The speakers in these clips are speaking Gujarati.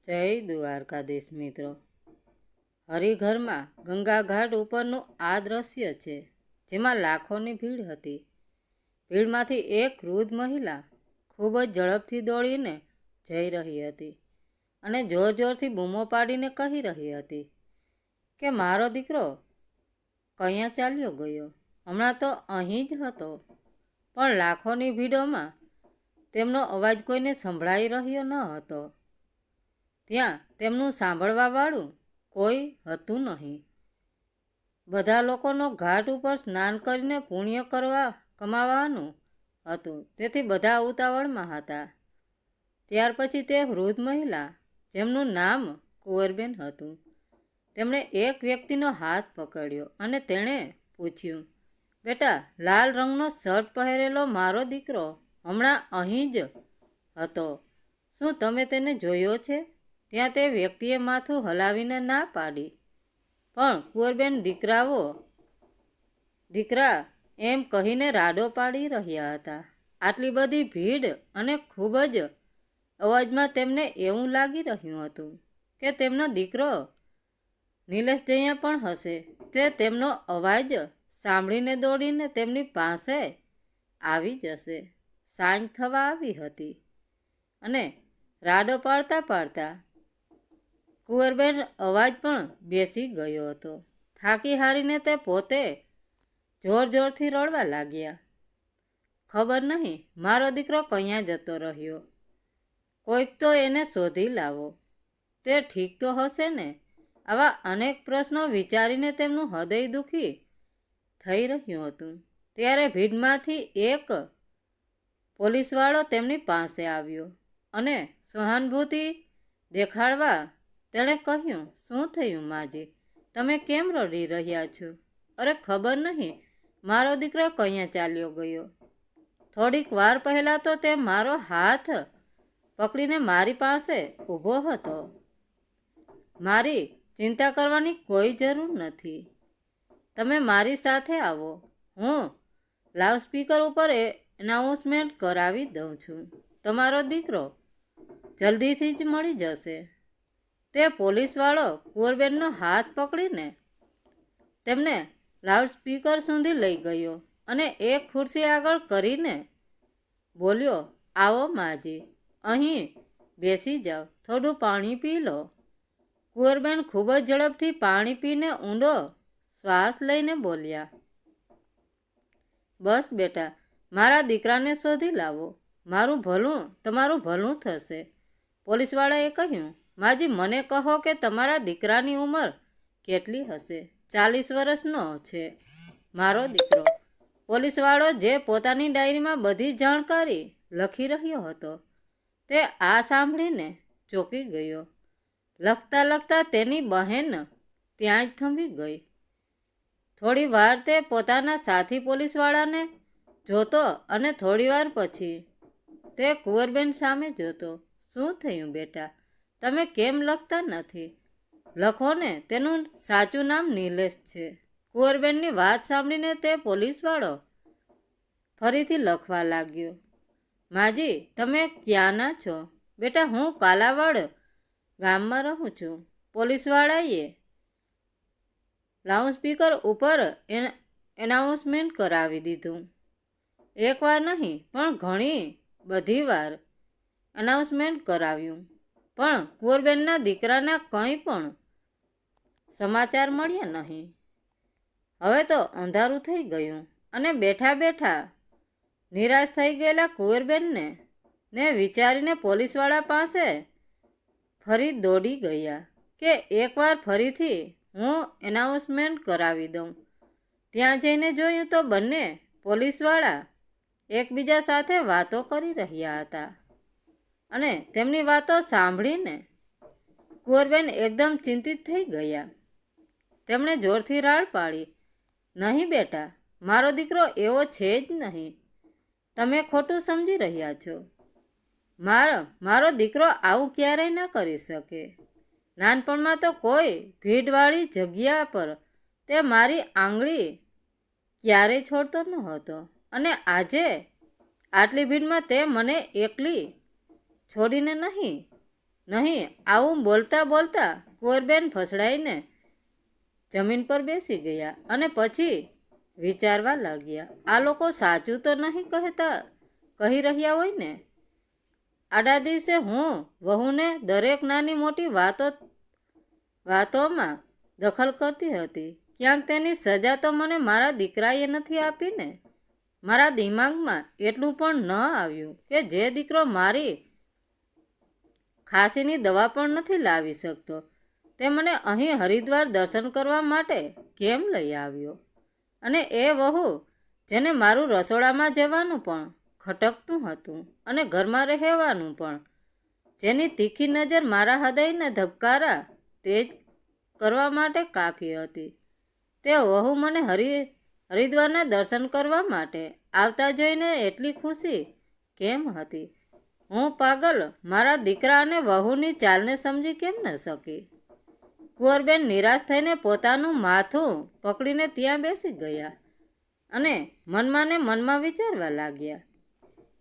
જય દ્વારકાધીશ મિત્રો. હરિઘરમાં ગંગા ઘાટ ઉપરનું આ દ્રશ્ય છે, જેમાં લાખોની ભીડ હતી. ભીડમાંથી એક વૃદ્ધ મહિલા ખૂબ જ ઝડપથી દોડીને જઈ રહી હતી અને જોર જોરથી બૂમો પાડીને કહી રહી હતી કે મારો દીકરો કયાં ચાલ્યો ગયો, હમણાં તો અહીં જ હતો. પણ લાખોની ભીડોમાં તેમનો અવાજ કોઈને સંભળાઈ રહ્યો ન હતો. ત્યાં તેમનું સાંભળવાવાળું કોઈ હતું નહીં. બધા લોકોનો ઘાટ ઉપર સ્નાન કરીને પુણ્ય કમાવાનું હતું, તેથી બધા ઉતાવળમાં હતા. ત્યાર પછી તે વૃદ્ધ મહિલા, જેમનું નામ કુંવરબેન હતું, તેમણે એક વ્યક્તિનો હાથ પકડ્યો અને તેણે પૂછ્યું, બેટા, લાલ રંગનો શર્ટ પહેરેલો મારો દીકરો હમણાં અહીં જ હતો, શું તમે તેને જોયો છે? ત્યાં તે વ્યક્તિએ માથું હલાવીને ના પાડી, પણ કુંવરબેન દીકરા એમ કહીને રાડો પાડી રહ્યા હતા. આટલી બધી ભીડ અને ખૂબ જ અવાજમાં તેમને એવું લાગી રહ્યું હતું કે તેમનો દીકરો નિલેશ જયા પણ હશે. તે તેમનો અવાજ સાંભળીને દોડીને તેમની પાસે આવી જશે. સાંજ થવા આવી હતી અને રાડો પાડતા પાડતા કુંવરબેન અવાજ પણ બેસી ગયો હતો. થાકી હારીને તે પોતે જોર જોરથી રડવા લાગ્યા. ખબર નહીં મારો દીકરો ક્યાં જતો રહ્યો, કોઈક તો એને શોધી લાવો. તે ઠીક તો હશે ને? આવા અનેક પ્રશ્નો વિચારીને તેમનું હૃદય દુઃખી થઈ રહ્યું હતું. ત્યારે ભીડમાંથી એક પોલીસવાળો તેમની પાસે આવ્યો અને સહાનુભૂતિ દેખાડવા તેણે કહ્યું, શું થયું માજી, તમે કેમ રડી રહ્યા છો? અરે ખબર નહીં મારો દીકરો ક્યાં ચાલ્યો ગયો. થોડીક વાર પહેલાં તો તે મારો હાથ પકડીને મારી પાસે ઊભો હતો. મારી ચિંતા કરવાની કોઈ જરૂર નથી. તમે મારી સાથે આવો, હું લાઉડસ્પીકર ઉપર એનાઉન્સમેન્ટ કરાવી દઉં છું. તમારો દીકરો જલ્દીથી જ મળી જશે. તે પોલીસવાળો કુંવરબેનનો હાથ પકડીને તેમને લાઉડસ્પીકર સુધી લઈ ગયો અને એક ખુરશી આગળ કરીને બોલ્યો, આવો માજી, અહીં બેસી જાઓ, થોડું પાણી પી લો. કુંવરબેન ખૂબ જ ઝડપથી પાણી પીને ઊંડો શ્વાસ લઈને બોલ્યા, બસ બેટા, મારા દીકરાને શોધી લાવો, તમારું ભલું થશે. પોલીસવાળાએ કહ્યું, માજી, મને કહો કે તમારા દીકરાની ઉંમર કેટલી હશે? 40 વર્ષનો છે મારો દીકરો. પોલીસવાળો, જે પોતાની ડાયરીમાં બધી જાણકારી લખી રહ્યો હતો, તે આ સાંભળીને ચોંકી ગયો. લખતા લખતા તેની બહેન ત્યાં જ થંભી ગઈ. થોડી વાર તે પોતાના સાથી પોલીસવાળાને જોતો અને થોડી વાર પછી તે કુંવરબેન સામે જોતો. શું થયું બેટા, તમે કેમ લખતા નથી? લખો ને, તેનું સાચું નામ નિલેશ છે. કુંવરબેનની વાત સાંભળીને તે પોલીસવાળો ફરીથી લખવા લાગ્યો, માજી, તમે ક્યાંના છો? બેટા, હું કાલાવાડ ગામમાં રહું છું. પોલીસવાળાએ લાઉડસ્પીકર ઉપર એનાઉન્સમેન્ટ કરાવી દીધું. એકવાર નહીં પણ ઘણી બધી વાર એનાઉન્સમેન્ટ કરાવ્યું, પણ કુંવરબેનના દીકરાના કંઈ પણ સમાચાર મળ્યા નહીં. હવે તો અંધારું થઈ ગયું અને બેઠા બેઠા નિરાશ થઈ ગયેલા કુંવરબેનને વિચારીને પોલીસવાળા પાસે ફરી દોડી ગયા કે એકવાર ફરીથી હું એનાઉન્સમેન્ટ કરાવી દઉં. ત્યાં જઈને જોયું તો બંને પોલીસવાળા એકબીજા સાથે વાતો કરી રહ્યા હતા અને તેમની વાતો સાંભળીને કુંવરબેન એકદમ ચિંતિત થઈ ગયા. તેમણે જોરથી રાડ પાડી, નહીં બેટા, મારો દીકરો એવો છે જ નહીં. તમે ખોટું સમજી રહ્યા છો. મારો દીકરો આવું ક્યારેય ન કરી શકે. નાનપણમાં તો કોઈ ભીડવાળી જગ્યા પર તે મારી આંગળી ક્યારેય છોડતો ન હતો અને આજે આટલી ભીડમાં તે મને એકલી છોડીને નહીં નહીં. આવું બોલતા બોલતા કુંવરબેન ફસડાઈને જમીન પર બેસી ગયા અને પછી વિચારવા લાગ્યા, આ લોકો સાચું તો નહીં કહી રહ્યા હોય ને? આડા દિવસે હું વહુને દરેક નાની મોટી વાતોમાં દખલ કરતી હતી. ક્યાંક તેની સજા તો મને મારા દીકરાએ નથી આપી ને? મારા દિમાગમાં એટલું પણ ન આવ્યું કે જે દીકરો મારી ખાંસીની દવા પણ નથી લાવી શકતો તે મને અહીં હરિદ્વાર દર્શન કરવા માટે કેમ લઈ આવ્યો? અને એ વહુ જેને મારું રસોડામાં જવાનું પણ ખટકતું હતું અને ઘરમાં રહેવાનું પણ, જેની તીખી નજર મારા હૃદયના ધબકારા તેજ કરવા માટે કાફી હતી, તે વહુ મને હરિદ્વારના દર્શન કરવા માટે આવતા જોઈને એટલી ખુશી કેમ હતી? હું પાગલ મારા દીકરા અને વહુની ચાલને સમજી કેમ ન શકી? કુંવરબેન નિરાશ થઈને પોતાનું માથું પકડીને ત્યાં બેસી ગયા અને મનમાં ને મનમાં વિચારવા લાગ્યા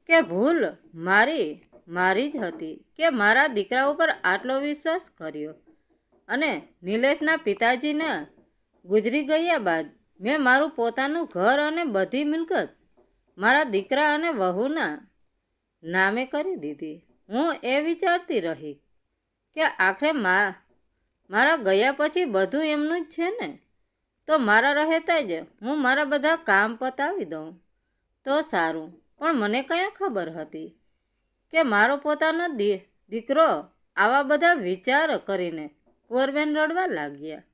કે ભૂલ મારી જ હતી કે મારા દીકરા ઉપર આટલો વિશ્વાસ કર્યો. અને નિલેશના પિતાજીના ગુજરી ગયા બાદ મેં મારું પોતાનું ઘર અને બધી મિલકત મારા દીકરા અને વહુના નામે કરી દીધી. હું એ વિચારતી રહી કે આખરે મારા ગયા પછી બધું એમનું જ છે ને, તો મારા રહેતા જ હું મારા બધા કામ પતાવી દઉં તો સારું. પણ મને કયા ખબર હતી કે મારો પોતાનો દીકરો આવા બધા વિચાર કરીને કુંવરબેન રડવા લાગ્યા.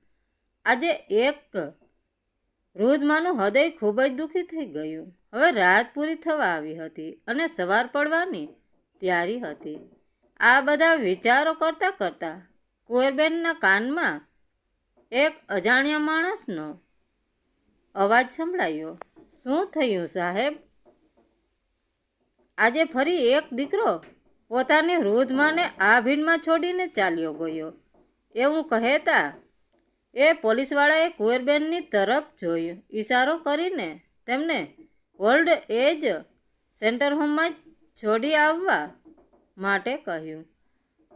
આજે એક વૃદ્ધમાનું હૃદય ખૂબ જ દુઃખી થઈ ગયું. હવે રાત પૂરી થવા આવી હતી અને સવાર પડવાની તૈયારી હતી. આ બધા વિચારો કરતા કરતા કુંવરબેનના કાનમાં એક અજાણ્યા માણસનો અવાજ સંભળાયો. શું થયું સાહેબ? આજે ફરી એક દીકરો પોતાની વૃદ્ધ માને આ ભીડમાં છોડીને ચાલ્યો ગયો, એવું કહેતા એ પોલીસવાળાએ કુંવરબેનની તરફ જોયું. ઈશારો કરીને તેમને ઓલ્ડ એજ સેન્ટર હોમમાં છોડી આવવા માટે કહ્યું.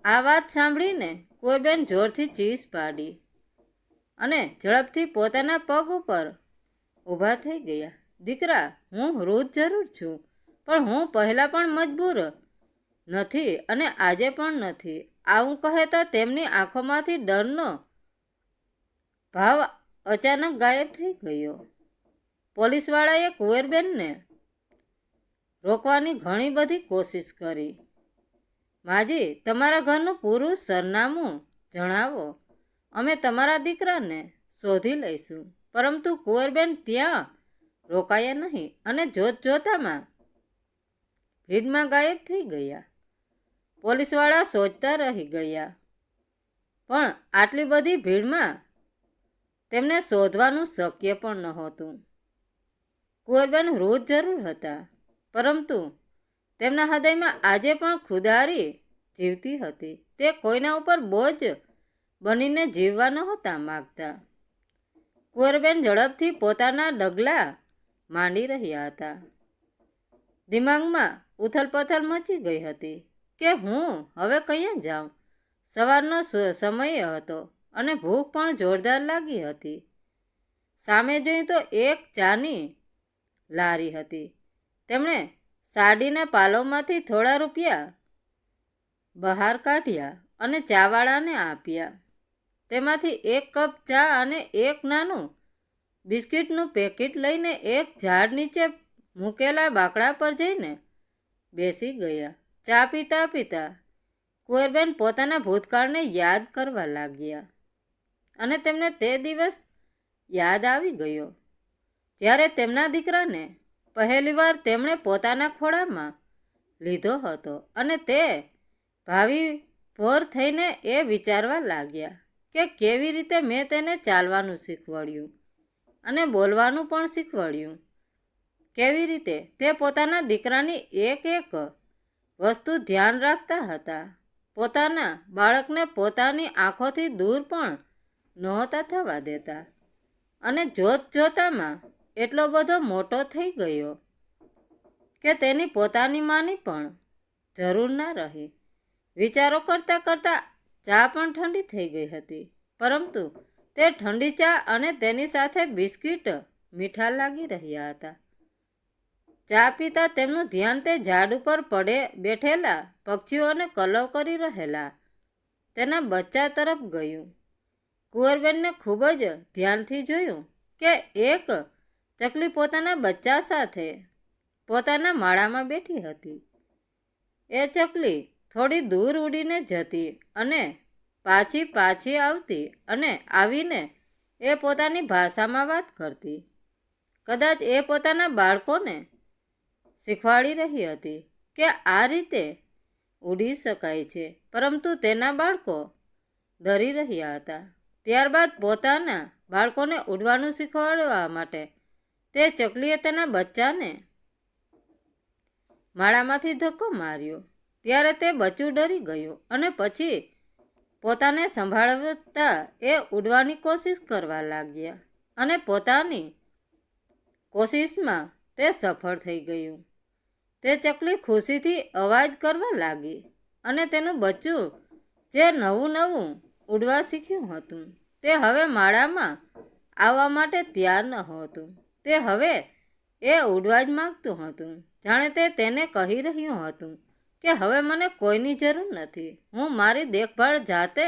આ વાત સાંભળીને કુંવરબેન જોરથી ચીસ પાડી અને ઝડપથી પોતાના પગ ઉપર ઊભા થઈ ગયા. દીકરા, હું વૃદ્ધ જરૂર છું, પણ હું પહેલાં પણ મજબૂર નથી અને આજે પણ નથી. આવું કહેતા તેમની આંખોમાંથી ડરનો ભાવ અચાનક ગાયબ થઈ ગયો. પોલીસવાળાએ કુંવરબેનને રોકવાની ઘણી બધી કોશિશ કરી. માજી, તમારા ઘરનું પૂરું સરનામું જણાવો, અમે તમારા દીકરાને શોધી લઈશું. પરંતુ કુંવરબેન ત્યાં રોકાયા નહીં અને જોતામાં ભીડમાં ગાયબ થઈ ગયા. પોલીસવાળા સોચતા રહી ગયા, પણ આટલી બધી ભીડમાં તેમને શોધવાનું શક્ય પણ નહોતું. કુંવરબેન વૃદ્ધ જરૂર હતા, પરંતુ તેમના હૃદયમાં આજે પણ ખુદારી જીવતી હતી. તે કોઈના ઉપર બોજ બનીને જીવવા નહોતા માગતા. કુંવરબેન ઝડપથી પોતાના ડગલા માંડી રહ્યા હતા. દિમાગમાં ઉથલપથલ મચી ગઈ હતી કે હું હવે ક્યાં જાઉં. સવારનો સમય હતો અને ભૂખ પણ જોરદાર લાગી હતી. સામે જોયું તો એક ચાની લારી હતી. તેમણે સાડીના પાલોમાંથી થોડા રૂપિયા બહાર કાઢ્યા અને ચાવાળાને આપ્યા. તેમાંથી એક કપ ચા અને એક નાનું બિસ્કિટનું પેકેટ લઈને એક ઝાડ નીચે મૂકેલા બાકડા પર જઈને બેસી ગયા. ચા પીતા પીતા કુંવરબેન પોતાના ભૂતકાળને યાદ કરવા લાગ્યા અને તેમને તે દિવસ યાદ આવી ગયો જ્યારે તેમના દીકરાને પહેલીવાર તેમણે પોતાના ખોળામાં લીધો હતો અને તે ભાવિ ભોર થઈને એ વિચારવા લાગ્યા કે કેવી રીતે મેં તેને ચાલવાનું શીખવાડ્યું અને બોલવાનું પણ શીખવાડ્યું. કેવી રીતે તે પોતાના દીકરાની એક એક વસ્તુ ધ્યાન રાખતા હતા. પોતાના બાળકને પોતાની આંખોથી દૂર પણ નહોતા થવા દેતા અને જોતામાં એટલો બધો મોટો થઈ ગયો કે તેની પોતાની માની પણ જરૂર ના રહી. વિચારો કરતાં કરતાં ચા પણ ઠંડી થઈ ગઈ હતી, પરંતુ તે ઠંડી ચા અને તેની સાથે બિસ્કિટ મીઠા લાગી રહ્યા હતા. ચા પીતા તેમનું ધ્યાન તે ઝાડ ઉપર બેઠેલા પક્ષીઓને કલવ કરી રહેલા તેના બચ્ચા તરફ ગયું. કુંવરબેનને ખૂબ જ ધ્યાનથી જોયું કે એક ચકલી પોતાના બચ્ચા સાથે પોતાના માળામાં બેઠી હતી. એ ચકલી થોડી દૂર ઉડીને જતી અને પાછી આવતી અને આવીને એ પોતાની ભાષામાં વાત કરતી. કદાચ એ પોતાના બાળકોને શીખવાડી રહી હતી કે આ રીતે ઉડી શકાય છે, પરંતુ તેના બાળકો ડરી રહ્યા હતા. ત્યારબાદ પોતાના બાળકોને ઉડવાનું શીખવાડવા માટે તે ચકલીએ તેના બચ્ચાને માળામાંથી ધક્કો માર્યો. ત્યારે તે બચ્ચું ડરી ગયું અને પછી પોતાને સંભાળતા એ ઉડવાની કોશિશ કરવા લાગ્યા અને પોતાની કોશિશમાં તે સફળ થઈ ગયું. તે ચકલી ખુશીથી અવાજ કરવા લાગી અને તેનું બચ્ચું જે નવું ઉડવા શીખ્યું હતું તે હવે માળામાં આવવા માટે તૈયાર ન હતું. તે હવે એ ઉડવા જ માંગતું હતું, જાણે તે તેને કહી રહ્યું હતું કે હવે મને કોઈની જરૂર નથી, હું મારી દેખભાળ જાતે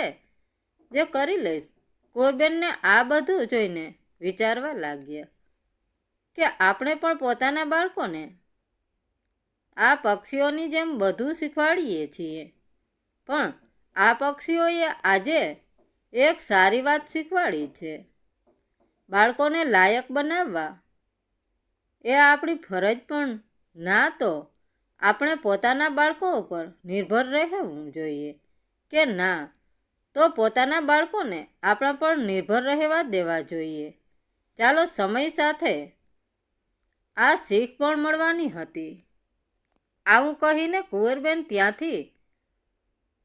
જ કરી લઈશ. કુંવરબેનને આ બધું જોઈને વિચારવા લાગ્યા કે આપણે પણ પોતાના બાળકોને આ પક્ષીઓની જેમ બધું શીખવાડીએ છીએ, પણ આ પક્ષીઓએ આજે એક સારી વાત શીખવાડી છે. બાળકોને લાયક બનાવવા એ આપણી ફરજ, પણ ના તો આપણે પોતાના બાળકો ઉપર નિર્ભર રહેવું જોઈએ કે ના તો પોતાના બાળકોને આપણા પર નિર્ભર રહેવા દેવા જોઈએ. ચાલો, સમય સાથે આ શીખ પણ મળવાની હતી. આવું કહીને કુંવરબેન ત્યાંથી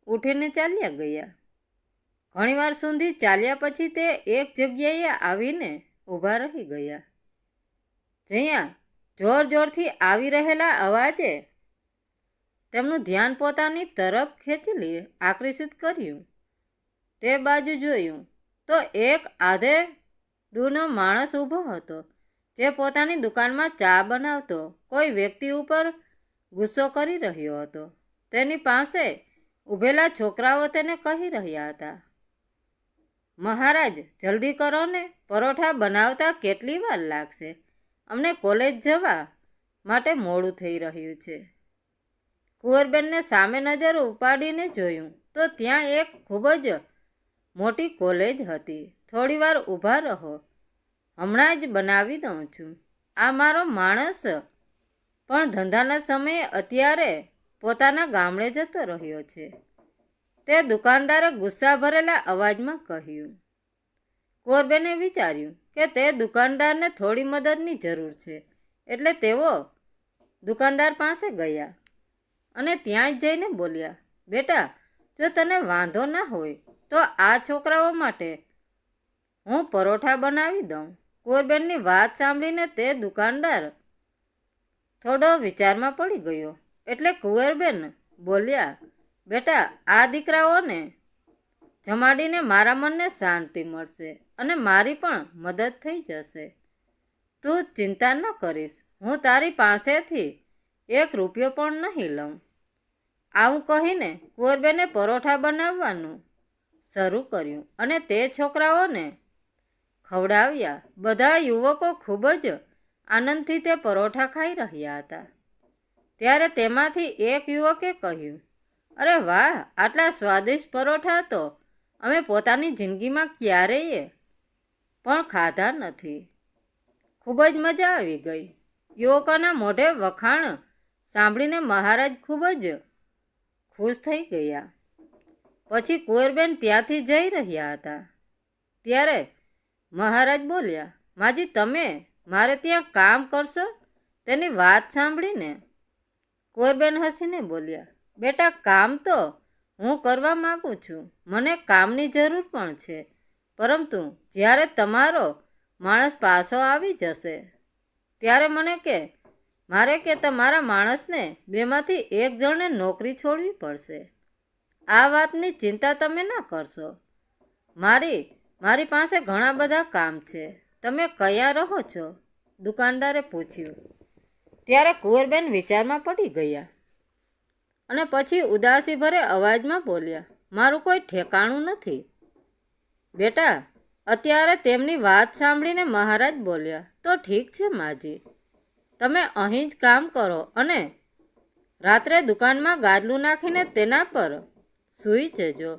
ઉઠીને ચાલ્યા ગયા. ઘણીવાર સુધી ચાલ્યા પછી તે એક જગ્યાએ આવીને ઊભા રહી ગયા, જ્યાં જોર જોરથી આવી રહેલા અવાજે તેમનું ધ્યાન પોતાની તરફ આકર્ષિત કર્યું. તે બાજુ જોયું તો એક આધેડૂનો માણસ ઊભો હતો, જે પોતાની દુકાનમાં ચા બનાવતો કોઈ વ્યક્તિ ઉપર ગુસ્સો કરી રહ્યો હતો. તેની પાસે ઊભેલા છોકરાઓ તેને કહી રહ્યા હતા, મહારાજ, જલ્દી કરો ને, પરોઠા બનાવતા કેટલી વાર લાગશે? અમને કોલેજ જવા માટે મોડું થઈ રહ્યું છે. કુંવરબેનને સામે નજર ઉપાડીને જોયું તો ત્યાં એક ખૂબ જ મોટી કોલેજ હતી. થોડી વાર ઊભા રહો, હમણાં જ બનાવી દઉં છું. આ મારો માણસ પણ ધંધાના સમયે અત્યારે પોતાના ગામડે જતો રહ્યો છે, તે દુકાનદારે ગુસ્સા ભરેલા અવાજમાં કહ્યું. કુંવરબેને વિચાર્યું કે તે દુકાનદારને થોડી મદદની જરૂર છે, એટલે તેઓ દુકાનદાર પાસે ગયા અને ત્યાં જ જઈને બોલ્યા, બેટા, જો તને વાંધો ના હોય તો આ છોકરાઓ માટે હું પરોઠા બનાવી દઉં. કુંવરબેનની વાત સાંભળીને તે દુકાનદાર થોડો વિચારમાં પડી ગયો. એટલે કુંવરબેન બોલ્યા, બેટા, આ દીકરાઓને જમાડીને મારા મનને શાંતિ મળશે અને મારી પણ મદદ થઈ જશે. તું ચિંતા ન કરીશ, હું તારી પાસેથી એક રૂપિયો પણ નહીં લઉં. આવું કહીને કુંવરબેને પરોઠા બનાવવાનું શરૂ કર્યું અને તે છોકરાઓને ખવડાવ્યા. બધા યુવકો ખૂબ જ આનંદથી તે પરોઠા ખાઈ રહ્યા હતા. ત્યારે તેમાંથી એક યુવકે કહ્યું, અરે વાહ, આટલા સ્વાદિષ્ટ પરોઠા તો અમે પોતાની જિંદગીમાં ક્યારેય પણ ખાધા નથી. ખૂબ જ મજા આવી ગઈ. યુવકોના મોઢે વખાણ સાંભળીને મહારાજ ખૂબ જ ખુશ થઈ ગયા. પછી કુંવરબેન ત્યાંથી જઈ રહ્યા હતા. ત્યારે મહારાજ બોલ્યા, માજી, તમે મારે ત્યાં કામ કરશો? તેની વાત સાંભળીને કુંવરબેન હસીને બોલ્યા, બેટા, કામ તો હું કરવા માગું છું, મને કામની જરૂર પણ છે, પરંતુ જ્યારે તમારો માણસ પાછો આવી જશે ત્યારે મારે કે તમારા માણસને બેમાંથી એક જણને નોકરી છોડવી પડશે. આ વાતની ચિંતા તમે ના કરશો. મારી પાસે ઘણા બધા કામ છે. તમે કયા રહો છો? દુકાનદારે પૂછ્યું. ત્યારે કુંવરબેન વિચારમાં પડી ગયા અને પછી ઉદાસી ભરે અવાજમાં બોલ્યા, મારું કોઈ ઠેકાણું નથી. બેટા, અત્યારે તેમની વાત સાંભળીને મહારાજ બોલ્યા, તો ઠીક છે માજી, તમે અહીં જ કામ કરો અને રાત્રે દુકાનમાં ગાદલું નાખીને તેના પર સૂઈ જજો.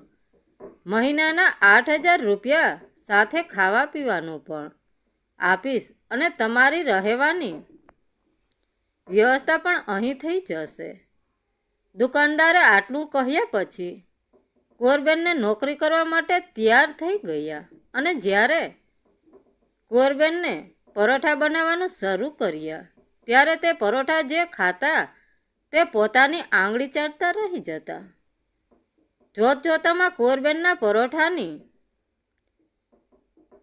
મહિનાના 8,000 રૂપિયા સાથે ખાવા પીવાનું પણ આપીશ અને તમારી રહેવાની વ્યવસ્થા પણ અહીં થઈ જશે. દુકાનદારે આટલું કહ્યા પછી કુંવરબેનને નોકરી કરવા માટે તૈયાર થઈ ગયા અને જ્યારે કુંવરબેનને પરોઠા બનાવવાનું શરૂ કર્યા ત્યારે તે પરોઠા જે ખાતા તે પોતાની આંગળી ચાટતા રહી જતા. જોતજોતામાં કુંવરબેનના પરોઠાની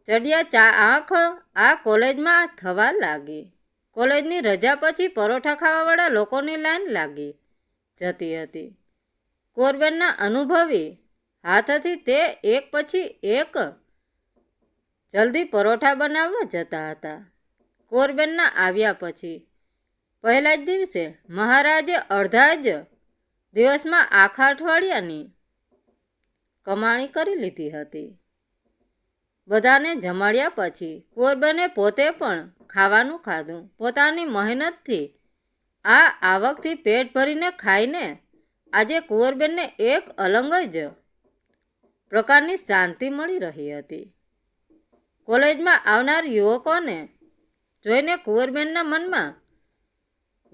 ચડિયા આંખ આ કોલેજમાં થવા લાગી. કોલેજની રજા પછી પરોઠા ખાવાવાળા લોકોની લાઈન લાગી જતી હતી. કુંવરબેનના અનુભવી હાથથી તે એક પછી એક જલ્દી પરોઠા બનાવવા જતા હતા. કુંવરબેનના આવ્યા પછી પહેલા જ દિવસે મહારાજે અડધા જ દિવસમાં આખા અઠવાડિયાની કમાણી કરી લીધી હતી. બધાને જમાડ્યા પછી કુંવરબેને પોતે પણ ખાવાનું ખાધું. પોતાની મહેનતથી આ આવકથી પેટ ભરીને ખાઈને આજે કુંવરબેનને એક અલગ જ પ્રકારની શાંતિ મળી રહી હતી. કોલેજમાં આવનાર યુવકોને જોઈને કુંવરબેનના મનમાં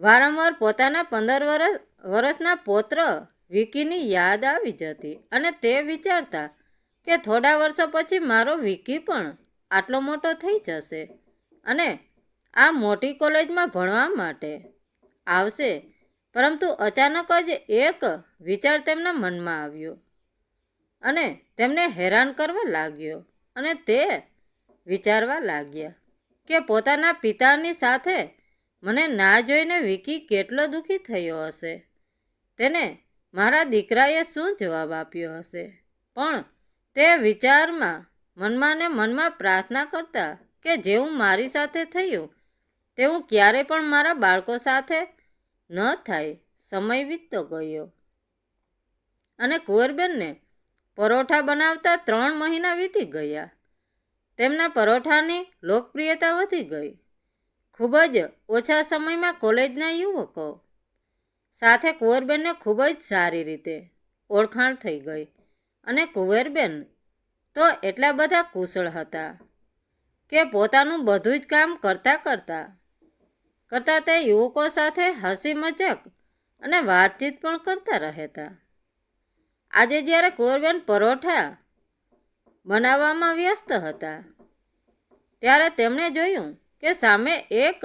વારંવાર પોતાના 15 વર્ષના પૌત્ર વિકીની યાદ આવી જતી અને તે વિચારતા કે થોડા વર્ષો પછી મારો વિકી પણ આટલો મોટો થઈ જશે અને આ મોટી કોલેજમાં ભણવા માટે આવશે. પરંતુ અચાનક જ એક વિચાર તેમના મનમાં આવ્યો અને તેમને હેરાન કરવા લાગ્યો અને તે વિચારવા લાગ્યા કે પોતાના પિતાની સાથે મને ના જોઈને વિકી કેટલો દુઃખી થયો હશે. તેને મારા દીકરાએ શું જવાબ આપ્યો હશે. પણ તે વિચારમાં મનમાં ને મનમાં પ્રાર્થના કરતા કે જેવું મારી સાથે થયું તેવું ક્યારે પણ મારા બાળકો સાથે ન થાય. સમય વીતતો ગયો અને કુંવરબેનને પરોઠા બનાવતા 3 મહિના વીતી ગયા. તેમના પરોઠાની લોકપ્રિયતા વધી ગઈ. ખૂબ જ ઓછા સમયમાં કોલેજના યુવકો સાથે કુંવરબેનને ખૂબ જ સારી રીતે ઓળખાણ થઈ ગઈ અને કુંવરબેન તો એટલા બધા કુશળ હતા કે પોતાનું બધું જ કામ કરતા તે યુવકો સાથે હસી મજાક અને વાતચીત પણ કરતા રહેતા. આજે જ્યારે કુંવરબેન પરોઠા બનાવવામાં વ્યસ્ત હતા ત્યારે તેમણે જોયું કે સામે એક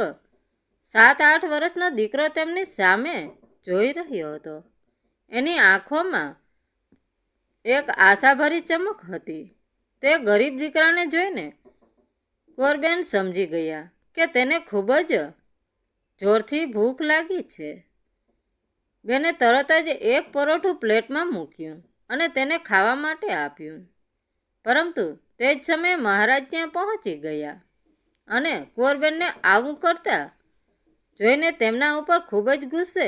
7-8 વર્ષનો દીકરો તેમની સામે જોઈ રહ્યો હતો. એની આંખોમાં એક આશાભરી ચમક હતી. તે ગરીબ દીકરાને જોઈને કુંવરબેન સમજી ગયા કે તેને ખૂબ જ જોરથી ભૂખ લાગી છે. બેને તરત જ એક પરોઠું પ્લેટમાં મૂક્યું અને તેને ખાવા માટે આપ્યું. પરંતુ તે જ સમયે મહારાજ ત્યાં પહોંચી ગયા અને કુંવરબેનને આવું કરતા જોઈને તેમના ઉપર ખૂબ જ ગુસ્સે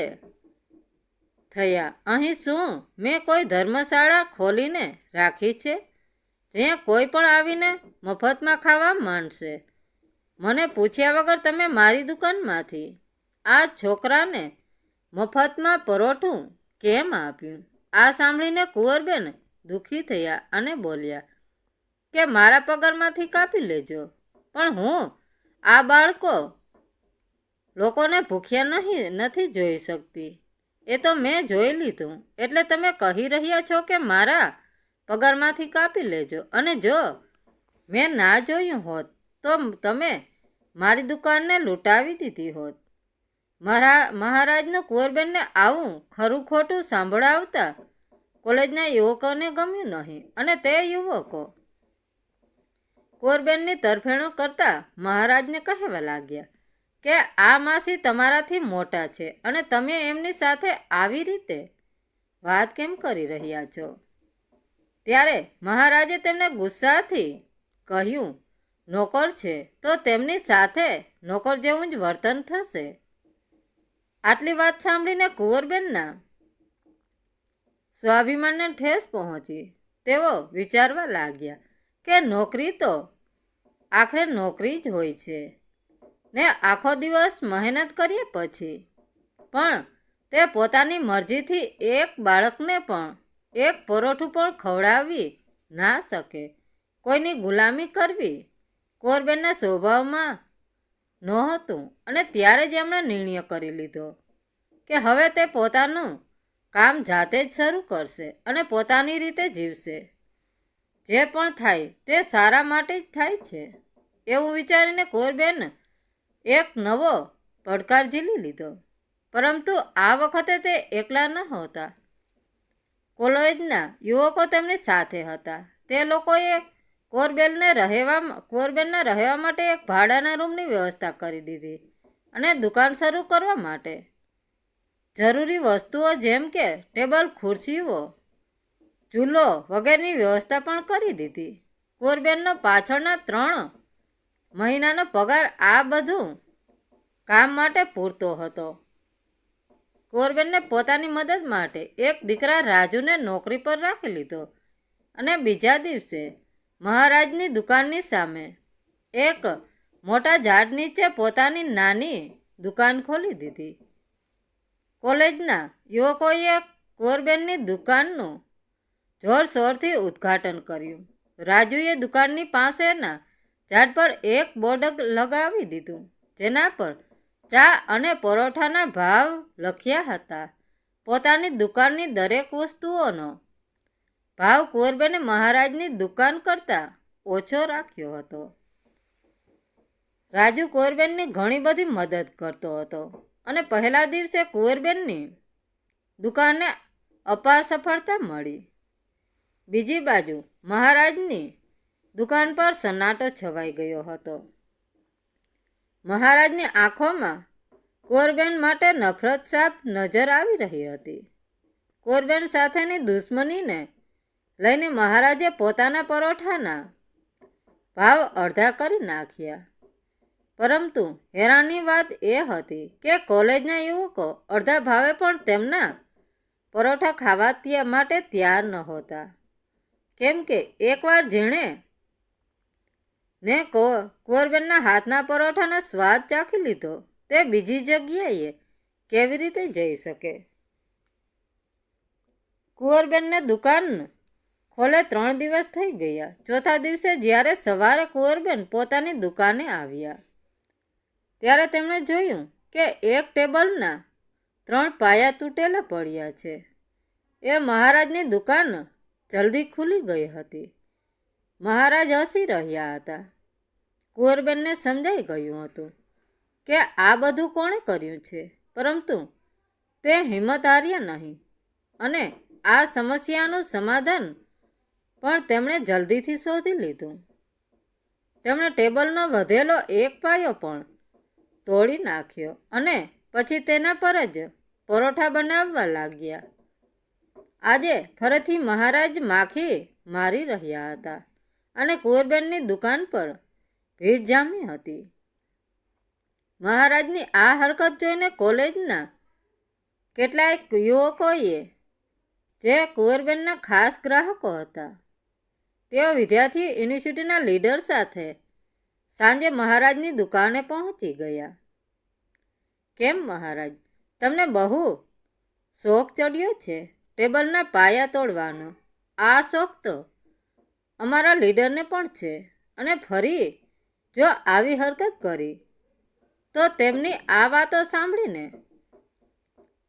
થયા. અહીં શું મેં કોઈ ધર્મશાળા ખોલીને રાખી છે જ્યાં કોઈ પણ આવીને મફતમાં ખાવા માંડશે? મને પૂછ્યા વગર તમે મારી દુકાનમાંથી આ છોકરાને મફતમાં પરોઠું કેમ આપ્યું? આ સાંભળીને કુંવરબેન દુઃખી થયા અને બોલ્યા કે મારા પગારમાંથી કાપી લેજો, પણ હું આ લોકોને ભૂખ્યા નથી જોઈ શકતી. એ તો મેં જોઈ લીધું. એટલે તમે કહી રહ્યા છો કે મારા પગારમાંથી કાપી લેજો, અને જો મેં ના જોયું હોત તો તમે મારી દુકાનને લૂંટાવી દીધી હોત. મહારાજનું કુંવરબેનને આવું ખરું ખોટું સાંભળાવતા કોલેજના યુવકોને ગમ્યું નહીં અને તે યુવકો કુંવરબેનની તરફેણો કરતા મહારાજને કહેવા લાગ્યા કે આ માસી તમારાથી મોટા છે અને તમે એમની સાથે આવી રીતે વાત કેમ કરી રહ્યા છો? ત્યારે મહારાજે તેમને ગુસ્સાથી કહ્યું, નોકર છે તો તેમની સાથે નોકર જેવું જ વર્તન થશે. આટલી વાત સાંભળીને કુંવરબેનના સ્વાભિમાનને ઠેસ પહોંચી. તેઓ વિચારવા લાગ્યા કે નોકરી તો આખરે નોકરી જ હોય છે ને આખો દિવસ મહેનત કરીએ પછી પણ તે પોતાની મરજીથી એક બાળકને પણ એક પરોઠું પણ ખવડાવી ના શકે. કોઈની ગુલામી કરવી કુંવરબેનના સ્વભાવમાં નહોતું અને ત્યારે જ એમણે નિર્ણય કરી લીધો કે હવે તે પોતાનું કામ જાતે જ શરૂ કરશે અને પોતાની રીતે જીવશે. જે પણ થાય તે સારા માટે જ થાય છે એવું વિચારીને કુંવરબેન એક નવો પડકાર ઝીલી લીધો. પરંતુ આ વખતે તે એકલા ન હતા. કોલેજના યુવકો તેમની સાથે હતા. તે લોકોએ કુંવરબેનના રહેવા માટે એક ભાડાના રૂમની વ્યવસ્થા કરી દીધી અને દુકાન શરૂ કરવા માટે જરૂરી વસ્તુઓ જેમ કે ટેબલ, ખુરશીઓ, ચૂલો વગેરેની વ્યવસ્થા પણ કરી દીધી. કુંવરબેનનો પાછળના 3 મહિનાનો પગાર આ બધું કામ માટે પૂરતો હતો. કુંવરબેનને પોતાની મદદ માટે એક દીકરા રાજુને નોકરી પર રાખી લીધો અને બીજા દિવસે મહારાજની દુકાનની સામે એક મોટા ઝાડ નીચે પોતાની નાની દુકાન ખોલી દીધી. કોલેજના યુવકોએ કુંવરબેનની દુકાનનું જોરશોરથી ઉદ્ઘાટન કર્યું. રાજુએ દુકાનની પાસેના ઝાડ પર એક બોર્ડ લગાવી દીધું જેના પર ચા અને પરોઠાના ભાવ લખ્યા હતા. પોતાની દુકાનની દરેક વસ્તુઓનો ભાવ કુંવરબેને મહારાજની દુકાન કરતાં ઓછો રાખ્યો હતો. રાજુ કુંવરબેનની ઘણી બધી મદદ કરતો હતો અને પહેલા દિવસે કુંવરબેનની દુકાનને અપાર સફળતા મળી. બીજી બાજુ મહારાજની દુકાન પર સન્નાટો છવાઈ ગયો હતો. મહારાજની આંખોમાં કુંવરબેન માટે નફરત સાપ નજર આવી રહી હતી. કુંવરબેન સાથેની દુશ્મનીને લઈને મહારાજે પોતાના પરોઠાના ભાવ અડધા કરી નાખ્યા. પરંતુ હેરાનની વાત એ હતી કે કોલેજના યુવકો અડધા ભાવે પણ તેમના પરોઠા ખાવા માટે તૈયાર નહોતા. કેમ કે એકવાર જેણે કુંવરબેનના હાથના પરોઠાનો સ્વાદ ચાખી લીધો તે બીજી જગ્યાએ કેવી રીતે જઈ શકે? કુંવરબેનને દુકાન ખોલે 3 દિવસ થઈ ગયા. ચોથા દિવસે જ્યારે સવારે કુંવરબેન પોતાની દુકાને આવ્યા ત્યારે તેમણે જોયું કે એક ટેબલના 3 પાયા તૂટેલા પડ્યા છે. એ મહારાજની દુકાન જલ્દી ખુલી ગઈ હતી. મહારાજ હસી રહ્યા હતા. કુંવરબેનને સમજાઈ ગયું હતું કે આ બધું કોણે કર્યું છે, પરંતુ તે હિંમત હાર્યા નહીં અને આ સમસ્યાનું સમાધાન પણ તેમણે જલ્દીથી શોધી લીધું. તેમણે ટેબલનો વધેલો એક પાયો પણ તોડી નાખ્યો અને પછી તેના પર જ પરોઠા બનાવવા લાગ્યા. આજે ફરીથી મહારાજ માખી મારી રહ્યા હતા અને કુંવરબેનની દુકાન પર ભીડ જામી હતી. મહારાજની આ હરકત જોઈને કોલેજના કેટલાક યુવકોએ, જે કુંવરબેનના ખાસ ગ્રાહકો હતા, તેઓ વિદ્યાર્થી યુનિવર્સિટીના લીડર સાથે સાંજે મહારાજની દુકાને પહોંચી ગયા. કેમ મહારાજ, તમને બહુ શોખ ચડ્યો છે ટેબલના પાયા તોડવાનો? આ શોખ તો અમારા લીડરને પણ છે અને ફરી જો આવી હરકત કરી તો તેમની આ વાતો સાંભળીને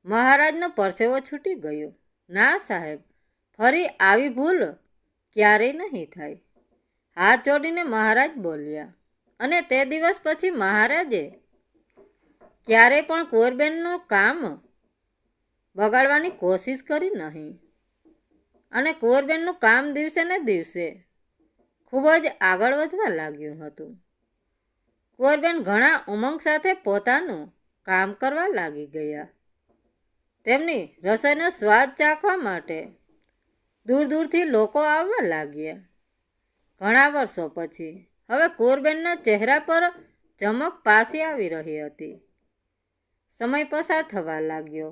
મહારાજનો પરસેવો છૂટી ગયો. ના સાહેબ, ફરી આવી ભૂલ ક્યારેય નહીં થાય, હાથ જોડીને મહારાજ બોલ્યા. અને તે દિવસ પછી મહારાજે ક્યારેય પણ કુંવરબેનનું કામ બગાડવાની કોશિશ કરી નહીં અને કુંવરબેનનું કામ દિવસે ને દિવસે ખૂબ જ આગળ વધવા લાગ્યું હતું. કુંવરબેન ઘણા ઉમંગ સાથે પોતાનું કામ કરવા લાગી ગયા. તેમની રસોઈનો સ્વાદ ચાખવા માટે દૂર દૂરથી લોકો આવવા લાગ્યા. ઘણા વર્ષો પછી હવે કુંવરબેનના ચહેરા પર ચમક પાછી આવી રહી હતી. સમય પસાર થવા લાગ્યો.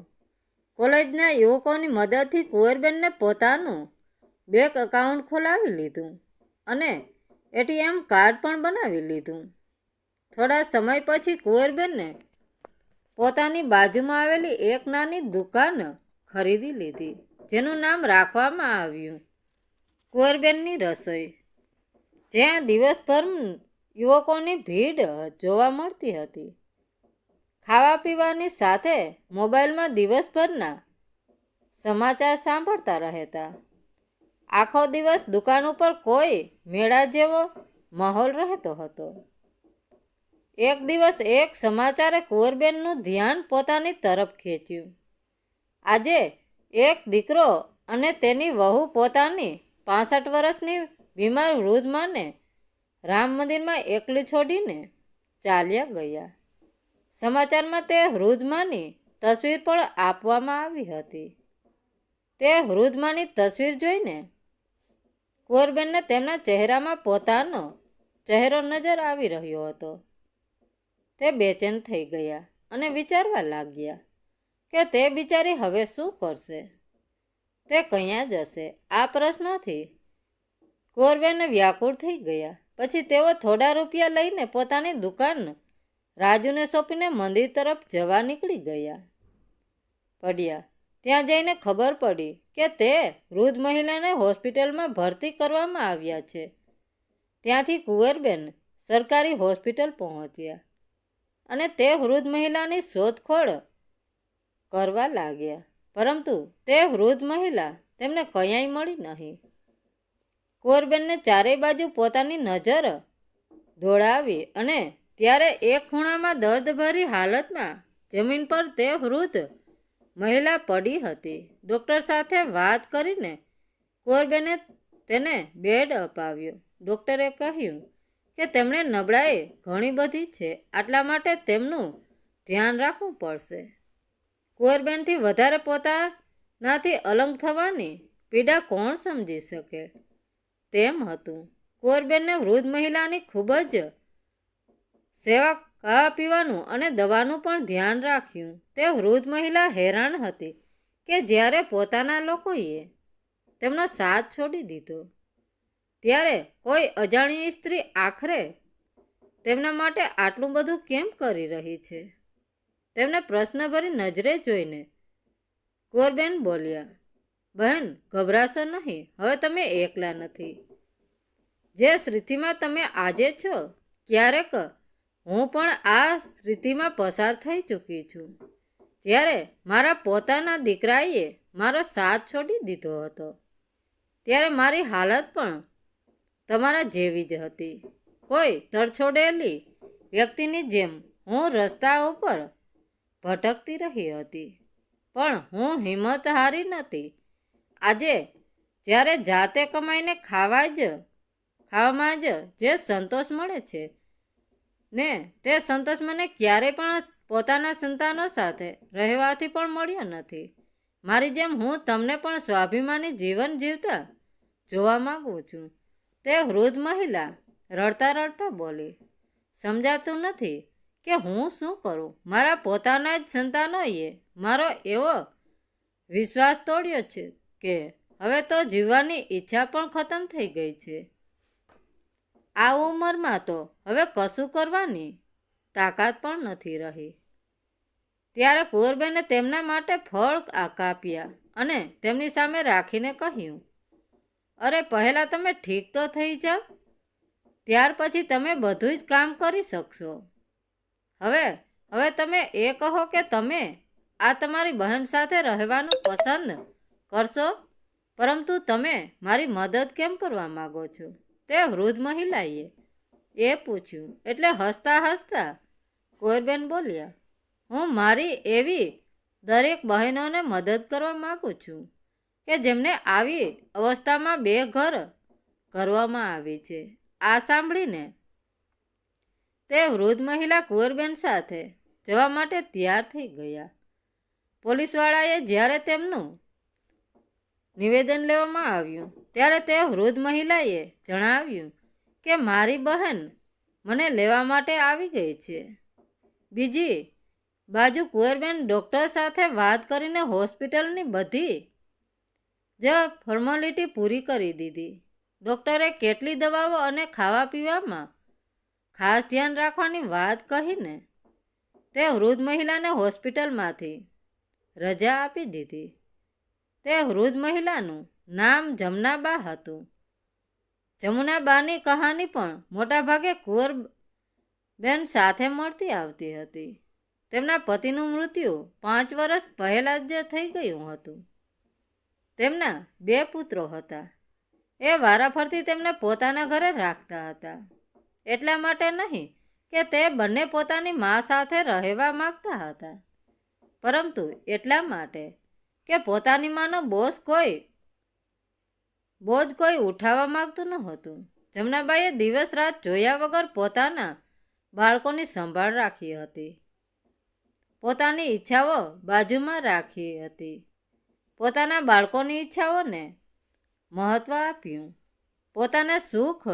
કોલેજના યુવકોની મદદથી કુંવરબેનને પોતાનું બેંક એકાઉન્ટ ખોલાવી લીધું અને એટીએમ કાર્ડ પણ બનાવી લીધું. થોડા સમય પછી કુંવરબેનને પોતાની બાજુમાં આવેલી એક નાની દુકાન ખરીદી લીધી, જેનું નામ રાખવામાં આવ્યું કુંવરબેનની રસોઈ. જ્યાં દિવસભર યુવકોની ભીડ જોવા મળતી હતી. ખાવા પીવાની સાથે મોબાઈલમાં દિવસભરના સમાચાર સાંભળતા રહેતા. આખો દિવસ દુકાન ઉપર કોઈ મેળા જેવો માહોલ રહેતો હતો. એક દિવસ એક સમાચારે કુંવરબેનનું ધ્યાન પોતાની તરફ ખેંચ્યું. આજે એક દીકરો અને તેની વહુ પોતાની 65 વર્ષની બીમાર વૃદ્ધ માને રામ મંદિરમાં એકલી છોડીને ચાલ્યા ગયા. સમાચારમાં તે વૃદ્ધ માની તસવીર પણ આપવામાં આવી હતી. તે વૃદ્ધ માની તસવીર જોઈને કુંવરબેનને તેમના ચહેરામાં પોતાનો ચહેરો નજર આવી રહ્યો હતો. તે બેચેન થઈ ગયા અને વિચારવા લાગ્યા કે તે બિચારી હવે શું કરશે, તે ક્યાં જશે. આ પ્રશ્નથી કુંવરબેન વ્યાકુળ થઈ ગયા. પછી તેઓ થોડા રૂપિયા લઈને પોતાની દુકાન રાજુને સોંપીને મંદિર તરફ જવા નીકળી પડ્યા. ત્યાં જઈને ખબર પડી કે તે વૃદ્ધ મહિલાને હોસ્પિટલમાં ભરતી કરવામાં આવ્યા છે. ત્યાંથી કુંવરબેન સરકારી હોસ્પિટલ પહોંચ્યા અને તે વૃદ્ધ મહિલાની શોધખોળ કરવા લાગ્યા. પરંતુ તે વૃદ્ધ મહિલા તેમને ક્યાંય મળી નહીં. કુંવરબેનને ચારેય બાજુ પોતાની નજર દોડાવી અને ત્યારે એક ખૂણામાં દર્દભરી હાલતમાં જમીન પર તે વૃદ્ધ મહિલા પડી હતી. ડૉક્ટર સાથે વાત કરીને કુંવરબેને તેને બેડ અપાવ્યો. ડૉક્ટરે કહ્યું કે તેમણે નબળાઈ ઘણી બધી છે, આટલા માટે તેમનું ધ્યાન રાખવું પડશે. કુંવરબેનથી વધારે પોતાનાથી અલગ થવાની પીડા કોણ સમજી શકે તેમ હતું. કુંવરબેનને વૃદ્ધ મહિલાની ખૂબ જ સેવા, ખાવા પીવાનું અને દવાનું પણ ધ્યાન રાખ્યું. તે વૃદ્ધ મહિલા હેરાન હતી કે જ્યારે પોતાના લોકોએ તેમનો સાથ છોડી દીધો, ત્યારે કોઈ અજાણી સ્ત્રી આખરે તેમના માટે આટલું બધું કેમ કરી રહી છે. તેમને પ્રશ્નભરી નજરે જોઈને કુંવરબેન બોલ્યા, બહેન ગભરાશો નહીં, હવે તમે એકલા નથી. જે સ્થિતિમાં તમે આજે છો, ક્યારેક હું પણ આ સ્થિતિમાં પસાર થઈ ચૂકી છું. જ્યારે મારા પોતાના દીકરાએ મારો સાથ છોડી દીધો હતો, ત્યારે મારી હાલત પણ તમારા જેવી જ હતી. કોઈ તરછોડેલી વ્યક્તિની જેમ હું રસ્તા ઉપર ભટકતી રહી હતી, પણ હું હિંમત હારી નથી. આજે જ્યારે જાતે કમાઈને ખાવામાં જ જે સંતોષ મળે છે ને તે સંતોષ મને ક્યારેય પણ પોતાના સંતાનો સાથે રહેવાથી પણ મળ્યો નથી. મારી જેમ હું તમને પણ સ્વાભિમાની જીવન જીવતા જોવા માગું છું. તે વૃદ્ધ મહિલા રડતા રડતા બોલી, સમજાતું નથી કે હું શું કરું. મારા પોતાના જ સંતાનોએ મારો એવો વિશ્વાસ તોડ્યો છે કે હવે તો જીવવાની ઈચ્છા પણ ખતમ થઈ ગઈ છે. આ ઉંમરમાં તો હવે કશું કરવાની તાકાત પણ નથી રહી. ત્યારે કુંવરબેને તેમના માટે ફળ કાપ્યા અને તેમની સામે રાખીને કહ્યું, અરે પહેલાં તમે ઠીક તો થઈ જાઓ, ત્યાર પછી તમે બધું જ કામ કરી શકશો. હવે તમે એ કહો કે તમે આ તમારી બહેન સાથે રહેવાનું પસંદ કરશો, પરંતુ તમે મારી મદદ કેમ કરવા માગો છો? તે વૃદ્ધ મહિલાએ પૂછ્યું. એટલે હસતા હસતા કુંવરબેન બોલ્યા, હું મારી એવી દરેક બહેનોને મદદ કરવા માગું છું કે જેમને આવી અવસ્થામાં બેઘર કરવામાં આવી છે. આ સાંભળીને તે વૃદ્ધ મહિલા કુંવરબેન સાથે જવા માટે તૈયાર થઈ ગયા. પોલીસવાળાએ જ્યારે તેમનું નિવેદન લેવામાં આવ્યું ત્યારે તે વૃદ્ધ મહિલાએ જણાવ્યું કે મારી બહેન મને લેવા માટે આવી ગઈ છે. બીજી બાજુ કુંવરબેન ડૉક્ટર સાથે વાત કરીને હોસ્પિટલની બધી જ ફોર્માલિટી પૂરી કરી દીધી. ડૉક્ટરે કેટલી દવાઓ અને ખાવા પીવામાં ખાસ ધ્યાન રાખવાની વાત કહીને તે વૃદ્ધ મહિલાને હોસ્પિટલમાંથી રજા આપી દીધી. તે વૃદ્ધ મહિલાનું નામ જમનાબા હતું. જમુનાબાની કહાની પણ મોટાભાગે કુંવરબેન સાથે મળતી આવતી હતી. તેમના પતિનું મૃત્યુ 5 વર્ષ પહેલાં જ થઈ ગયું હતું. તેમના 2 પુત્રો હતા. એ વારાફરતી તેમને પોતાના ઘરે રાખતા હતા. એટલા માટે નહીં કે તે બંને પોતાની મા સાથે રહેવા માંગતા હતા, પરંતુ એટલા માટે કે પોતાની માનો બોજ કોઈ ઉઠાવવા માંગતું નહોતું. જમનાબાઈએ દિવસ રાત જોયા વગર પોતાના બાળકોની સંભાળ રાખી હતી. પોતાની ઈચ્છાઓ બાજુમાં રાખી હતી. પોતાના બાળકોની ઈચ્છાઓને મહત્વ આપ્યું. પોતાના સુખ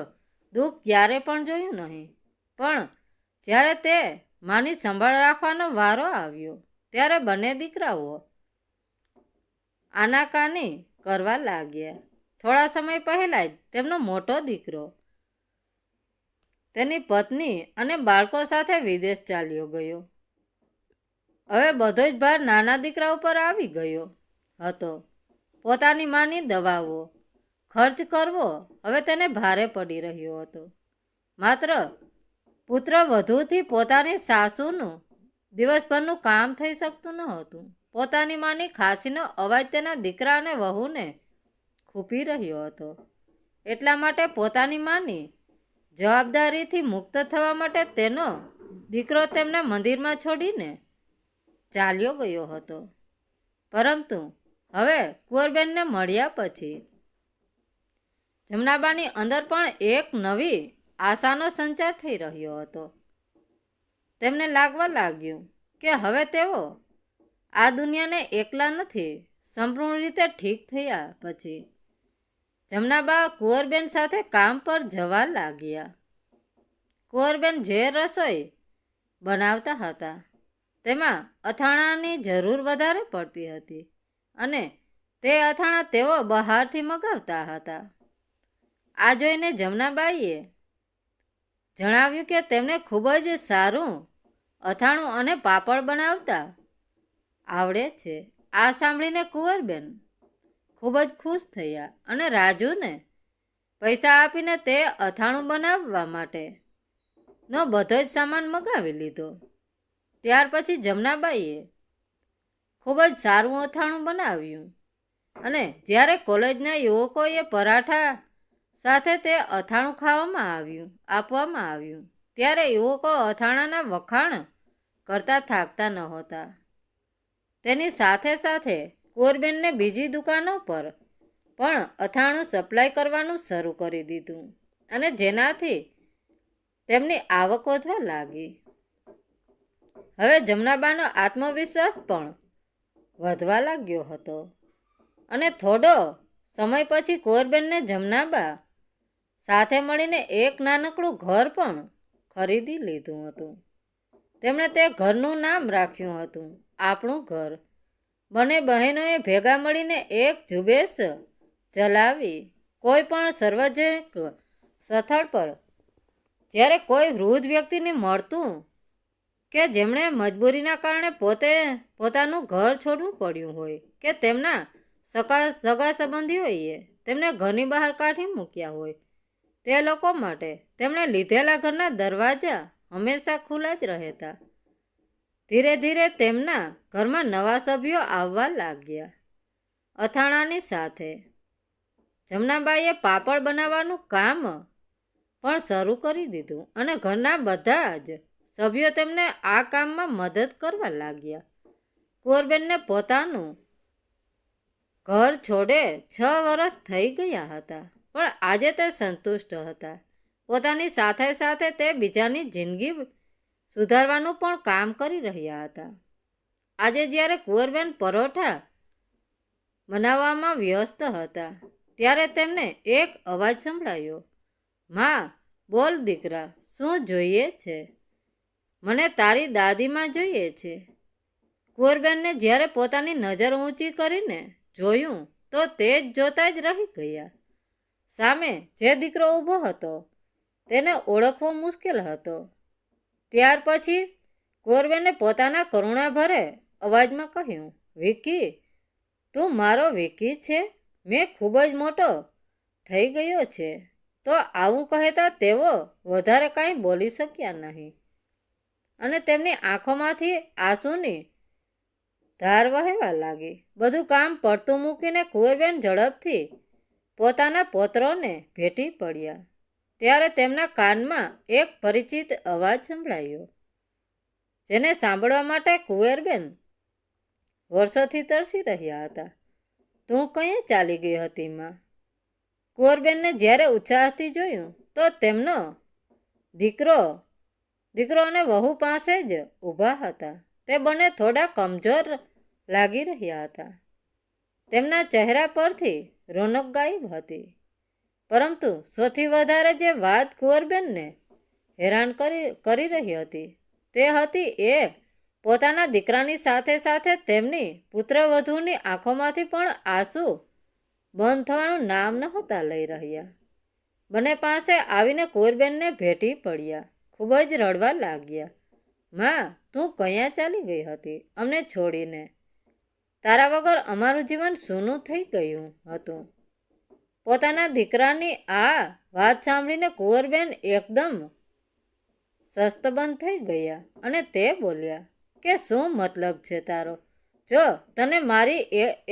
દુઃખ ક્યારે પણ જોયું નહીં. પણ જ્યારે તે માની સંભાળ રાખવાનો વારો આવ્યો ત્યારે બંને દીકરાઓ આનાકાની કરવા લાગ્યા. થોડા સમય પહેલાં જ તેમનો મોટો દીકરો તેની પત્ની અને બાળકો સાથે વિદેશ ચાલ્યો ગયો. હવે બધો જ ભાર નાના દીકરા ઉપર આવી ગયો હતો. પોતાની માની દવાઓ ખર્ચ કરવો હવે તેને ભારે પડી રહ્યો હતો. માત્ર પુત્ર વધુથી પોતાની સાસુનું દિવસભરનું કામ થઈ શકતું ન હતું. પોતાની માની ખાંસીનો અવાજ તેના દીકરા અને વહુને ખૂંપી રહ્યો હતો. એટલા માટે પોતાની માની જવાબદારીથી મુક્ત થવા માટે તેનો દીકરો તેમના મંદિરમાં છોડીને ચાલ્યો ગયો હતો. પરંતુ હવે કુંવરબેનને મળ્યા પછી જમનાબાની અંદર પણ એક નવી આશાનો સંચાર થઈ રહ્યો હતો. તેમને લાગવા લાગ્યું કે હવે તેઓ આ દુનિયાને એકલા નથી. સંપૂર્ણ રીતે ઠીક થયા પછી જમનાબા કુંવરબેન સાથે કામ પર જવા લાગ્યા. કુંવરબેન જે રસોઈ બનાવતા હતા તેમાં અથાણાની જરૂર વધારે પડતી હતી અને તે અથાણા તેઓ બહારથી મગાવતા હતા. આ જોઈને જમનાબાઈએ જણાવ્યું કે તેમને ખૂબ જ સારું અથાણું અને પાપડ બનાવતા આવડે છે. આ સાંભળીને કુંવરબેન ખૂબ જ ખુશ થયા અને રાજુને પૈસા આપીને તે અથાણું બનાવવા માટેનો બધો જ સામાન મગાવી લીધો. ત્યાર પછી જમનાબાઈએ ખૂબ જ સારું અથાણું બનાવ્યું અને જ્યારે કોલેજના યુવકોએ પરાઠા સાથે તે અથાણું આપવામાં આવ્યું ત્યારે યુવકો અથાણાના વખાણ કરતા થાકતા નહોતા. તેની સાથે સાથે કુંવરબેનને બીજી દુકાનો પર પણ અથાણું સપ્લાય કરવાનું શરૂ કરી દીધું અને જેનાથી તેમની આવક વધવા લાગી. હવે જમનાબાનો આત્મવિશ્વાસ પણ વધવા લાગ્યો હતો અને થોડો સમય પછી કુંવરબેનને જમનાબા સાથે મળીને એક નાનકડું ઘર પણ ખરીદી લીધું હતું. તેમણે તે ઘરનું નામ રાખ્યું હતું આપણું ઘર. બંને બહેનોએ ભેગા મળીને એક ઝુંબેશ ચલાવી. કોઈ પણ સાર્વજનિક સ્થળ પર જ્યારે કોઈ વૃદ્ધ વ્યક્તિને મળતું કે જેમણે મજબૂરીના કારણે પોતાનું ઘર છોડવું પડ્યું હોય કે તેમના સગા સંબંધીઓએ તેમને ઘરની બહાર કાઢી મૂક્યા હોય, તે લોકો માટે તેમણે લીધેલા ઘરના દરવાજા હંમેશા ખુલ્લા જ રહેતા. ધીરે ધીરે તેમના ઘરમાં નવા સભ્યો આવવા લાગ્યા. અથાણાની સાથે જમનાબાઈએ પાપડ બનાવવાનું કામ પણ શરૂ કરી દીધું અને ઘરના બધા જ સભ્યો તેમને આ કામમાં મદદ કરવા લાગ્યા. કુંવરબેનને પોતાનું ઘર છોડે 6 વર્ષ થઈ ગયા હતા, પણ આજે તે સંતુષ્ટ હતા. પોતાની સાથે સાથે તે બીજાની જિંદગી સુધારવાનું પણ કામ કરી રહ્યા હતા. આજે જ્યારે કુંવરબેન પરોઠા બનાવવામાં વ્યસ્ત હતા ત્યારે તેમને એક અવાજ સંભળાયો. માં, બોલ દીકરા, શું જોઈએ છે? મને તારી દાદીમાં જોઈએ છે. કુંવરબેનને જ્યારે પોતાની નજર ઊંચી કરીને જોયું તો તે જ જોતા જ રહી ગયા. સામે જે દીકરો ઊભો હતો તેને ઓળખવો મુશ્કેલ હતો. ત્યાર પછી કુંવરબેને પોતાના કરુણાભરે અવાજમાં કહ્યું, વિકી, તું મારો વિકી છે? મેં ખૂબ જ મોટો થઈ ગયો છે. તો આવું કહેતા તેઓ વધારે કાંઈ બોલી શક્યા નહીં અને તેમની આંખોમાંથી આંસુની ધાર વહેવા લાગી. બધું કામ પડતું મૂકીને કુંવરબેન ઝડપથી પોતાના પૌત્રોને ભેટી પડ્યા. ત્યારે તેમના કાનમાં એક પરિચિત અવાજ સંભળાયો, જેને સાંભળવા માટે કુંવરબેન વર્ષોથી તરસી રહ્યા હતા. તું કયે ચાલી ગઈ હતી માં? કુંવરબેનને જ્યારે ઉત્સાહથી જોયું તો તેમનો દીકરો અને વહુ પાસે જ ઊભા હતા. તે બંને થોડા કમજોર લાગી રહ્યા હતા. તેમના ચહેરા પરથી રોનક ગાયબ હતી. પરંતુ સૌથી વધારે જે વાત કુંવરબેનને હેરાન કરી રહી હતી તે હતી એ પોતાના દીકરાની સાથે સાથે તેમની પુત્રવધૂની આંખોમાંથી પણ આંસુ બંધ થવાનું નામ નહોતા લઈ રહ્યા. બંને પાસે આવીને કુંવરબેનને ભેટી પડ્યા. ખૂબ જ રડવા લાગ્યા. માં, તું ક્યાં ચાલી ગઈ હતી અમને છોડીને? તારા વગર અમારું જીવન સૂનું થઈ ગયું હતું. પોતાના દીકરાની આ વાત સાંભળીને કુંવરબેન એકદમ શસ્તબંધ થઈ ગયા અને તે બોલ્યા કે શું મતલબ છે તારો? જો તને મારી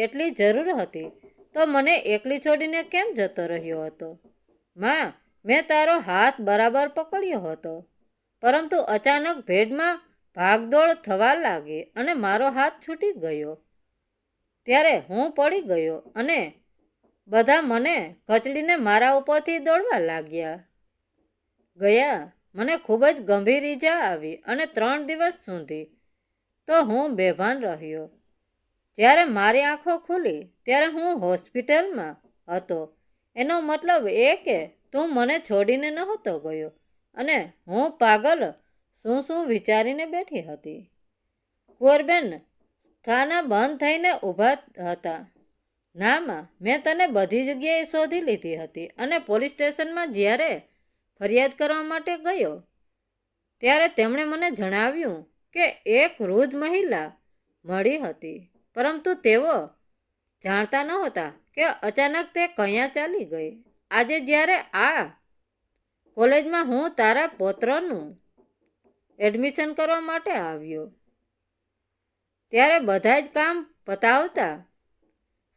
એટલી જરૂર હતી તો મને એકલી છોડીને કેમ જતો રહ્યો હતો? માં, મેં તારો હાથ બરાબર પકડ્યો હતો, પરંતુ અચાનક ભેડમાં ભાગદોડ થવા લાગી અને મારો હાથ છૂટી ગયો. ત્યારે હું પડી ગયો અને બધા મને કચડીને મારા ઉપરથી દોડવા ગયા. મને ખૂબ જ ગંભીર ઈજા આવી અને 3 દિવસ સુધી તો હું બેભાન રહ્યો. જ્યારે મારી આંખો ખુલી ત્યારે હું હોસ્પિટલમાં હતો. એનો મતલબ એ કે તું મને છોડીને નહોતો ગયો અને હું પાગલ શું વિચારીને બેઠી હતી. કુંવરબેન સ્થાના બંધ થઈને ઊભા હતા. ના માં, મેં તને બધી જગ્યાએ શોધી લીધી હતી અને પોલીસ સ્ટેશનમાં જ્યારે ફરિયાદ કરવા માટે ગયો ત્યારે તેમણે મને જણાવ્યું કે એક વૃદ્ધ મહિલા મળી હતી, પરંતુ તેઓ જાણતા નહોતા કે અચાનક તે ક્યાં ચાલી ગઈ. આજે જ્યારે આ કોલેજમાં હું તારા પૌત્રનું એડમિશન કરવા માટે આવ્યો ત્યારે બધા જ કામ પતાવતા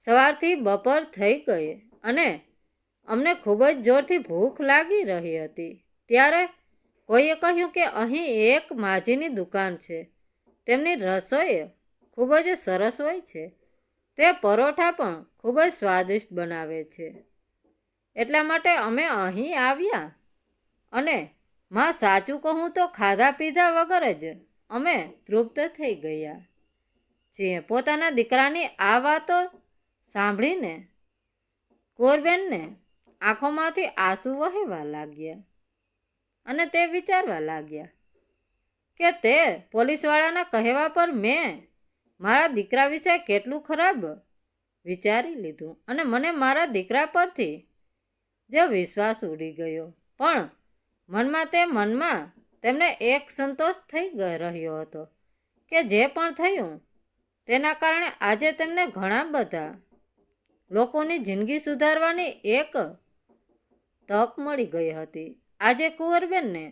સવારથી બપોર થઈ ગઈ અને અમને ખૂબ જ જોરથી ભૂખ લાગી રહી હતી. ત્યારે કોઈએ કહ્યું કે અહીં એક માજીની દુકાન છે. તેમની રસોઈ ખૂબ જ સરસ હોય છે. તે પરોઠા પણ ખૂબ જ સ્વાદિષ્ટ બનાવે છે. એટલા માટે અમે અહીં આવ્યા અને માં, સાચું કહું તો ખાધા પીધા વગર જ અમે તૃપ્ત થઈ ગયા છીએ. પોતાના દીકરાની આ વાતો સાંભળીને કુંવરબેનને આંખોમાંથી આંસુ વહેવા લાગ્યા અને તે વિચારવા લાગ્યા કે તે પોલીસવાળાના કહેવા પર મેં મારા દીકરા વિશે કેટલું ખરાબ વિચારી લીધું અને મને મારા દીકરા પરથી જે વિશ્વાસ ઉડી ગયો. પણ મનમાં તેમને એક સંતોષ થઈ રહ્યો હતો કે જે પણ થયું તેના કારણે આજે તેમને ઘણા બધા લોકોની જિંદગી સુધારવાની એક તક મળી ગઈ હતી. આજે કુંવરબેનને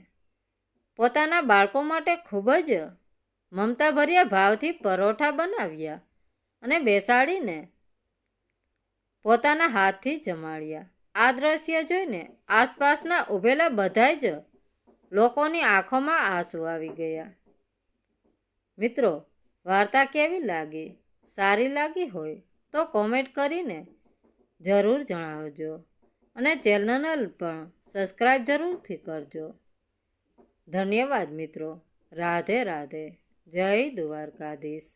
પોતાના બાળકો માટે ખૂબ જ મમતાભર્યા ભાવથી પરોઠા બનાવ્યા અને બેસાડીને પોતાના હાથથી જમાડ્યા. આ દ્રશ્ય જોઈને આસપાસના ઊભેલા બધા જ લોકોની આંખોમાં આંસુ આવી ગયા. મિત્રો, વાર્તા કેવી લાગી? સારી લાગી હોય તો કોમેન્ટ કરીને જરૂર જણાવજો અને ચેનલને પણ સબસ્ક્રાઈબ જરૂરથી કરજો. ધન્યવાદ મિત્રો. રાધે રાધે. જય દ્વારકાધીશ.